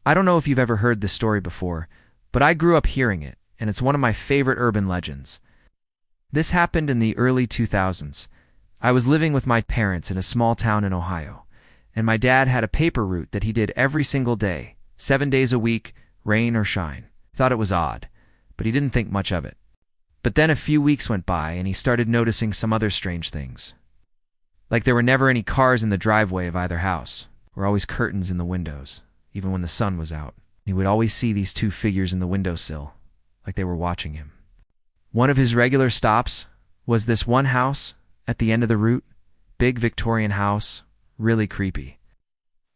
I don't know if you've ever heard this story before, but I grew up hearing it, and it's one of my favorite urban legends. This happened in the early 2000s. I was living with my parents in a small town in Ohio, and my dad had a paper route that he did every single day, 7 days a week, rain or shine. Thought it was odd, but he didn't think much of it. But then a few weeks went by, and he started noticing some other strange things. Like there were never any cars in the driveway of either house. There were always curtains in the windows, even when the sun was out. He would always see these two figures in the windowsill, like they were watching him. One of his regular stops was this one house at the end of the route, big Victorian house, really creepy.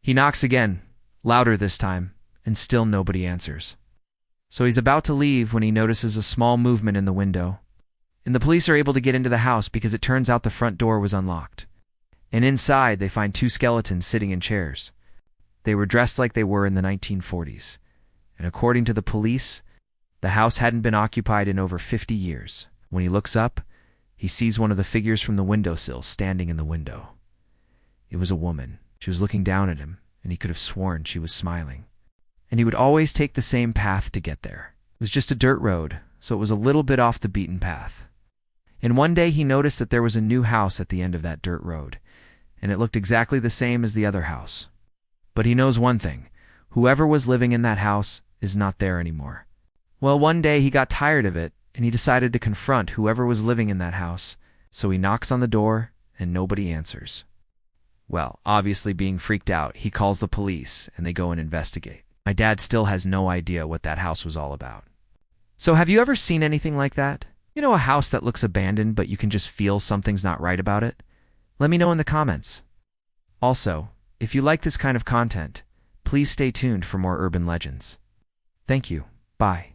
He knocks again, louder this time, and still nobody answers. So he's about to leave when he notices a small movement in the window. And the police are able to get into the house because it turns out the front door was unlocked. And inside they find two skeletons sitting in chairs. They were dressed like they were in the 1940s. And according to the police, the house hadn't been occupied in over 50 years. When he looks up, he sees one of the figures from the windowsill standing in the window. It was a woman. She was looking down at him, and he could have sworn she was smiling. And he would always take the same path to get there. It was just a dirt road, so it was a little bit off the beaten path. And one day he noticed that there was a new house at the end of that dirt road, and it looked exactly the same as the other house. But he knows one thing: whoever was living in that house is not there anymore. Well, one day he got tired of it, and he decided to confront whoever was living in that house, so he knocks on the door, and nobody answers. Well, obviously being freaked out, he calls the police, and they go and investigate. My dad still has no idea what that house was all about. So have you ever seen anything like that? You know, a house that looks abandoned, but you can just feel something's not right about it? Let me know in the comments. Also, if you like this kind of content, please stay tuned for more urban legends. Thank you. Bye.